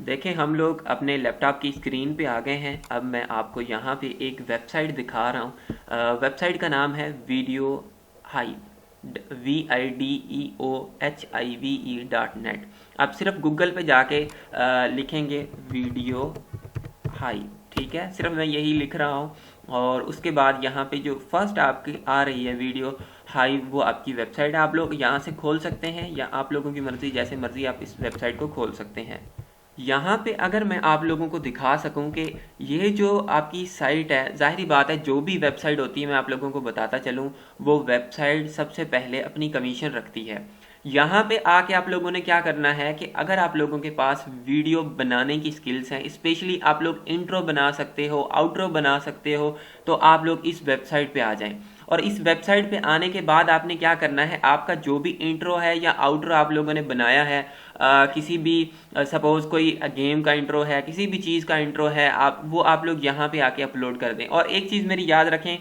देखें, हम लोग अपने लैपटॉप की स्क्रीन पे आ गए हैं। अब मैं आपको यहाँ पे एक वेबसाइट दिखा रहा हूँ। वेबसाइट का नाम है वीडियो हाइव, VIDEOHIVE.net। आप सिर्फ गूगल पे जाके लिखेंगे वीडियो हाइव, ठीक है। सिर्फ मैं यही लिख रहा हूँ और उसके बाद यहाँ पे जो फर्स्ट आपकी आ रही है वीडियो हाइव, वो आपकी वेबसाइट है। आप लोग यहाँ से खोल सकते हैं या आप लोगों की मर्ज़ी, जैसे मर्ज़ी आप इस वेबसाइट को खोल सकते हैं। यहाँ पे अगर मैं आप लोगों को दिखा सकूँ कि ये जो आपकी साइट है, ज़ाहिरी बात है जो भी वेबसाइट होती है, मैं आप लोगों को बताता चलूँ, वो वेबसाइट सबसे पहले अपनी कमीशन रखती है। यहाँ पे आके आप लोगों ने क्या करना है कि अगर आप लोगों के पास वीडियो बनाने की स्किल्स हैं, स्पेशली आप लोग इंट्रो बना सकते हो, आउट्रो बना सकते हो, तो आप लोग इस वेबसाइट पे आ जाएं। और इस वेबसाइट पे आने के बाद आपने क्या करना है, आपका जो भी इंट्रो है या आउट्रो आप लोगों ने बनाया है, किसी भी सपोज कोई गेम का इंट्रो है, किसी भी चीज़ का इंट्रो है, आप लोग यहाँ पे आके अपलोड कर दें। और एक चीज़ मेरी याद रखें,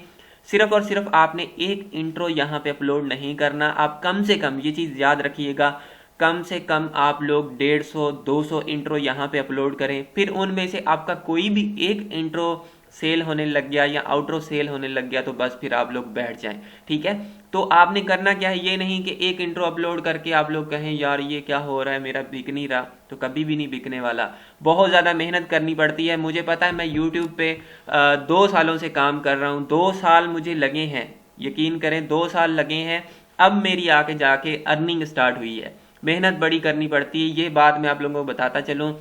सिर्फ और सिर्फ आपने एक इंट्रो यहाँ पे अपलोड नहीं करना। आप कम से कम, ये चीज़ याद रखिएगा, कम से कम आप लोग 150-200 इंट्रो यहाँ पे अपलोड करें। फिर उनमें से आपका कोई भी एक इंट्रो सेल होने लग गया या आउट्रो सेल होने लग गया तो बस फिर आप लोग बैठ जाएं, ठीक है। तो आपने करना क्या है, ये नहीं कि एक इंट्रो अपलोड करके आप लोग कहें यार ये क्या हो रहा है, मेरा बिक नहीं रहा, तो कभी भी नहीं बिकने वाला। बहुत ज़्यादा मेहनत करनी पड़ती है। मुझे पता है, मैं यूट्यूब पे 2 सालों से काम कर रहा हूँ, 2 साल मुझे लगे हैं, यकीन करें 2 साल लगे हैं। अब मेरी आके जाके अर्निंग स्टार्ट हुई है। मेहनत बड़ी करनी पड़ती है, ये बात मैं आप लोगों को बताता चलूँ।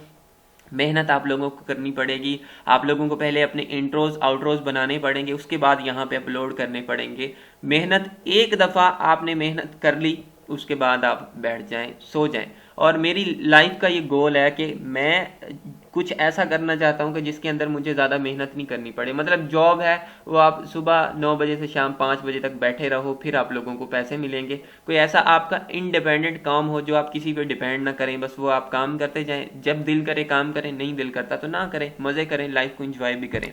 मेहनत आप लोगों को करनी पड़ेगी। आप लोगों को पहले अपने इंट्रोज आउट्रोज बनाने पड़ेंगे, उसके बाद यहाँ पे अपलोड करने पड़ेंगे। मेहनत एक दफ़ा आपने मेहनत कर ली, उसके बाद आप बैठ जाएं, सो जाएं। और मेरी लाइफ का ये गोल है कि मैं कुछ ऐसा करना चाहता हूँ कि जिसके अंदर मुझे ज़्यादा मेहनत नहीं करनी पड़े। मतलब जॉब है वो आप सुबह 9 बजे से शाम 5 बजे तक बैठे रहो, फिर आप लोगों को पैसे मिलेंगे। कोई ऐसा आपका इंडिपेंडेंट काम हो जो आप किसी पे डिपेंड ना करें, बस वो आप काम करते जाएं, जब दिल करे काम करें, नहीं दिल करता तो ना करें, मज़े करें, लाइफ को इंजॉय भी करें।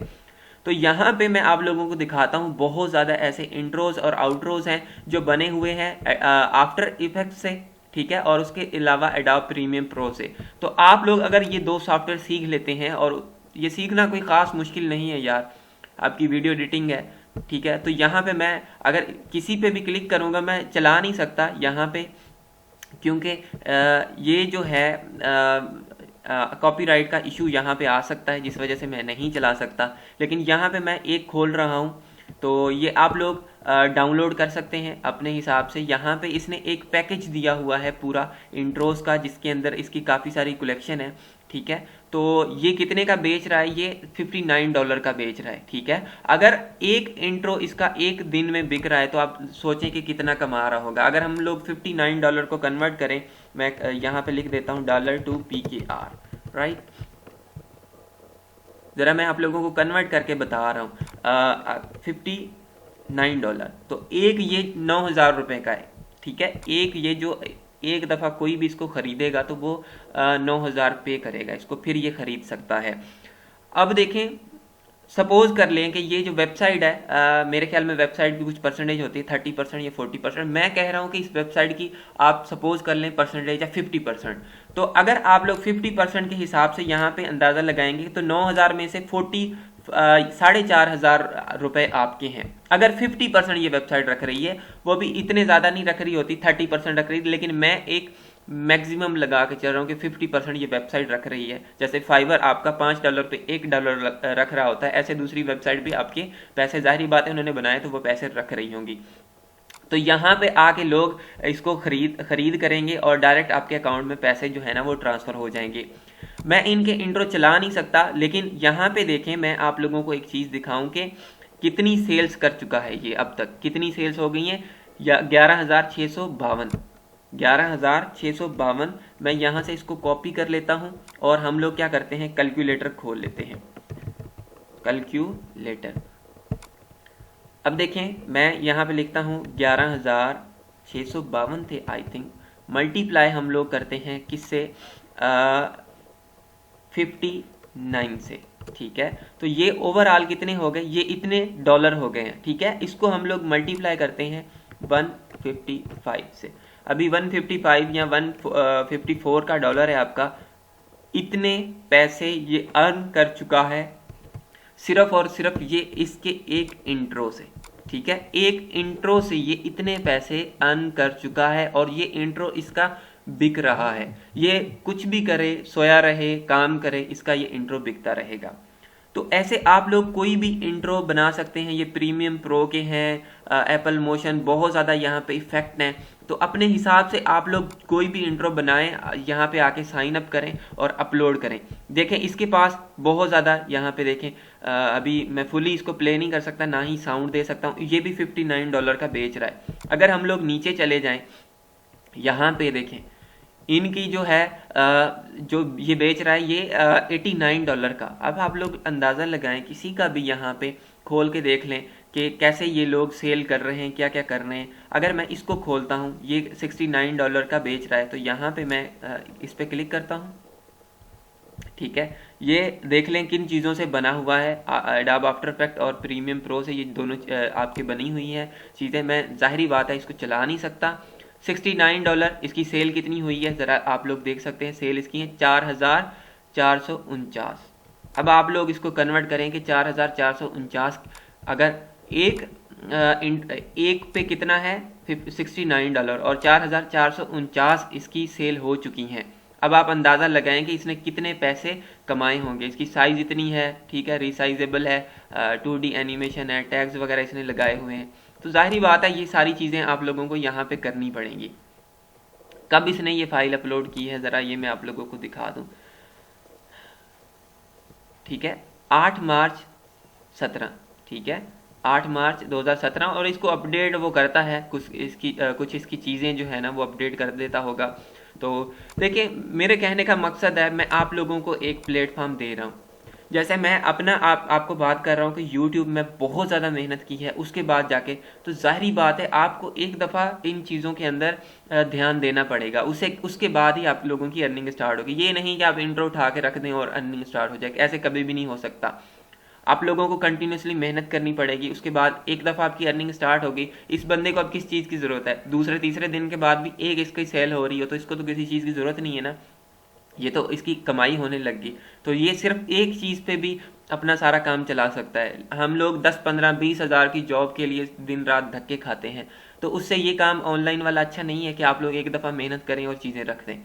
तो यहाँ पे मैं आप लोगों को दिखाता हूँ, बहुत ज़्यादा ऐसे इंट्रोज और आउट्रोज हैं जो बने हुए हैं आफ्टर इफेक्ट से, ठीक है, और उसके अलावा एडोब प्रीमियम प्रो से। तो आप लोग अगर ये 2 सॉफ्टवेयर सीख लेते हैं, और ये सीखना कोई ख़ास मुश्किल नहीं है यार, आपकी वीडियो एडिटिंग है, ठीक है। तो यहाँ पे मैं अगर किसी पे भी क्लिक करूँगा, मैं चला नहीं सकता यहाँ पे, क्योंकि ये जो है कॉपीराइट का इशू यहाँ पे आ सकता है, जिस वजह से मैं नहीं चला सकता। लेकिन यहाँ पे मैं एक खोल रहा हूँ, तो ये आप लोग डाउनलोड कर सकते हैं अपने हिसाब से। यहाँ पे इसने एक पैकेज दिया हुआ है पूरा इंट्रोस का, जिसके अंदर इसकी काफ़ी सारी कलेक्शन है, ठीक है। तो ये कितने का बेच रहा है, ये $59 का बेच रहा है, ठीक है। अगर एक इंट्रो इसका एक दिन में बिक रहा है तो आप सोचें कि कितना कमा रहा होगा। अगर हम लोग $59 को कन्वर्ट करें, मैं यहाँ पे लिख देता हूँ $2 राइट। ज़रा मैं आप लोगों को कन्वर्ट करके बता रहा हूँ, $59, तो एक ये 9,000 रुपये का है, ठीक है। एक ये जो एक दफ़ा कोई भी इसको ख़रीदेगा तो वो 9,000 पे करेगा इसको, फिर ये ख़रीद सकता है। अब देखें, सपोज कर लें कि ये जो वेबसाइट है, मेरे ख्याल में वेबसाइट की कुछ परसेंटेज होती है, 30% या 40%। मैं कह रहा हूँ कि इस वेबसाइट की आप सपोज कर लें परसेंटेज या 50%। तो अगर आप लोग 50% के हिसाब से यहाँ पे अंदाज़ा लगाएंगे तो 9,000 में से 4,500 रुपये आपके हैं। अगर 50% ये वेबसाइट रख रही है, वो भी इतने ज़्यादा नहीं रख रही होती, 30% रख रही है, लेकिन मैं एक मैक्सिमम लगा के चल रहा हूँ कि 50% ये वेबसाइट रख रही है। जैसे फाइवर आपका $5 पे $1 रख रहा होता है, ऐसे दूसरी वेबसाइट भी आपके पैसे, जाहिर बात है उन्होंने बनाए तो वो पैसे रख रही होंगी। तो यहाँ पे आके लोग इसको खरीद करेंगे और डायरेक्ट आपके अकाउंट में पैसे जो है ना वो ट्रांसफ़र हो जाएंगे। मैं इनके इंट्रो चला नहीं सकता, लेकिन यहाँ पे देखें, मैं आप लोगों को एक चीज़ दिखाऊं कि कितनी सेल्स कर चुका है ये, अब तक कितनी सेल्स हो गई हैं, या 11,652। मैं यहाँ से इसको कॉपी कर लेता हूँ और हम लोग क्या करते हैं, कैलकुलेटर खोल लेते हैं, कैलकुलेटर। अब देखें, मैं यहाँ पे लिखता हूँ 11,652 थे आई थिंक, मल्टीप्लाई हम लोग करते हैं किससे, 59 से, ठीक है। तो ये ओवरऑल कितने हो गए, ये इतने डॉलर हो गए हैं, ठीक है। इसको हम लोग मल्टीप्लाई करते हैं 155 से। अभी 155 या 154 का डॉलर है आपका, इतने पैसे ये अर्न कर चुका है सिर्फ और सिर्फ ये इसके एक इंट्रो से। ठीक है, एक इंट्रो से ये इतने पैसे अर्न कर चुका है और ये इंट्रो इसका बिक रहा है। ये कुछ भी करे, सोया रहे, काम करे, इसका ये इंट्रो बिकता रहेगा। तो ऐसे आप लोग कोई भी इंट्रो बना सकते हैं। ये प्रीमियम प्रो के हैं, एप्पल मोशन, बहुत ज़्यादा यहाँ पे इफेक्ट हैं। तो अपने हिसाब से आप लोग कोई भी इंट्रो बनाएं, यहाँ पे आके साइन अप करें और अपलोड करें। देखें इसके पास बहुत ज़्यादा, यहाँ पे देखें अभी मैं फुली इसको प्ले नहीं कर सकता, ना ही साउंड दे सकता हूँ। ये भी $59 का बेच रहा है। अगर हम लोग नीचे चले जाएं, यहाँ पे देखें इनकी जो है जो ये बेच रहा है ये $89 का। अब आप लोग अंदाज़ा लगाएं, किसी का भी यहाँ पे खोल के देख लें कि कैसे ये लोग सेल कर रहे हैं, क्या क्या कर रहे हैं। अगर मैं इसको खोलता हूँ, ये $69 का बेच रहा है, तो यहाँ पे मैं इस पर क्लिक करता हूँ। ठीक है, ये देख लें किन चीज़ों से बना हुआ है। एडोब आफ्टर इफेक्ट और प्रीमियम प्रो से ये दोनों आपके बनी हुई हैं चीज़ें। मैं जाहिरी बात है इसको चला नहीं सकता। $69 इसकी सेल कितनी हुई है ज़रा आप लोग देख सकते हैं। सेल इसकी है 4449। अब आप लोग इसको कन्वर्ट करें कि 4449 अगर एक पे कितना है $69 और 4449 इसकी सेल हो चुकी हैं। अब आप अंदाज़ा लगाएं कि इसने कितने पैसे कमाए होंगे। इसकी साइज़ इतनी है, ठीक है, रिसाइजेबल है, 2D एनिमेशन है, टैग्स वगैरह इसने लगाए हुए हैं। तो जाहिर बात है ये सारी चीज़ें आप लोगों को यहाँ पे करनी पड़ेंगी। कब इसने ये फाइल अपलोड की है ज़रा ये मैं आप लोगों को दिखा दूँ। ठीक है, 8 मार्च 17, ठीक है, 8 मार्च 2017। और इसको अपडेट वो करता है, कुछ इसकी चीज़ें जो है ना वो अपडेट कर देता होगा। तो देखिए मेरे कहने का मकसद है, मैं आप लोगों को एक प्लेटफॉर्म दे रहा हूँ। जैसे मैं अपना आपको बात कर रहा हूँ कि YouTube में बहुत ज़्यादा मेहनत की है उसके बाद जाके, तो जाहिर बात है आपको एक दफ़ा इन चीज़ों के अंदर ध्यान देना पड़ेगा। उसके बाद ही आप लोगों की अर्निंग स्टार्ट होगी। ये नहीं कि आप इंट्रो उठा के रख दें और अर्निंग स्टार्ट हो जाए, ऐसे कभी भी नहीं हो सकता। आप लोगों को कंटिन्यूसली मेहनत करनी पड़ेगी। उसके बाद एक दफ़ा आपकी अर्निंग स्टार्ट होगी। इस बंदे को अब किस चीज़ की ज़रूरत है? दूसरे तीसरे दिन के बाद भी एक इसकी सेल हो रही हो तो इसको तो किसी चीज़ की ज़रूरत नहीं है ना, ये तो इसकी कमाई होने लग गई। तो ये सिर्फ एक चीज़ पे भी अपना सारा काम चला सकता है। हम लोग 10, 15, 20 हज़ार की जॉब के लिए दिन रात धक्के खाते हैं, तो उससे ये काम ऑनलाइन वाला अच्छा नहीं है कि आप लोग एक दफ़ा मेहनत करें और चीज़ें रख दें।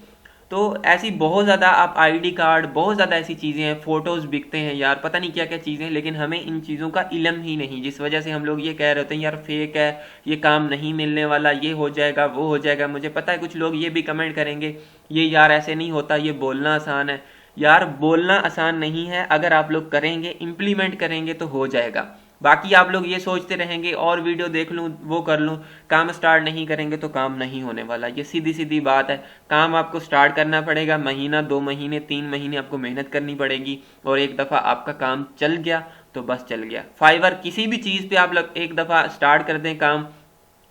तो ऐसी बहुत ज़्यादा आप आईडी कार्ड, बहुत ज़्यादा ऐसी चीज़ें हैं, फ़ोटोज़ बिकते हैं यार, पता नहीं क्या क्या चीज़ें, लेकिन हमें इन चीज़ों का इल्म ही नहीं, जिस वजह से हम लोग ये कह रहे होते हैं यार फेक है, ये काम नहीं मिलने वाला, ये हो जाएगा, वो हो जाएगा। मुझे पता है कुछ लोग ये भी कमेंट करेंगे ये यार ऐसे नहीं होता, ये बोलना आसान है। यार बोलना आसान नहीं है, अगर आप लोग करेंगे, इम्प्लीमेंट करेंगे तो हो जाएगा। बाकी आप लोग ये सोचते रहेंगे और वीडियो देख लूँ, वो कर लूँ, काम स्टार्ट नहीं करेंगे तो काम नहीं होने वाला। ये सीधी सीधी बात है। काम आपको स्टार्ट करना पड़ेगा, महीना, 2 महीने, 3 महीने आपको मेहनत करनी पड़ेगी, और एक दफ़ा आपका काम चल गया तो बस चल गया। फाइवर किसी भी चीज़ पे आप लोग एक दफ़ा स्टार्ट कर दें काम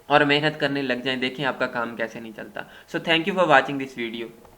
और मेहनत करने लग जाएं, देखें आपका काम कैसे नहीं चलता। So thank you for watching this video.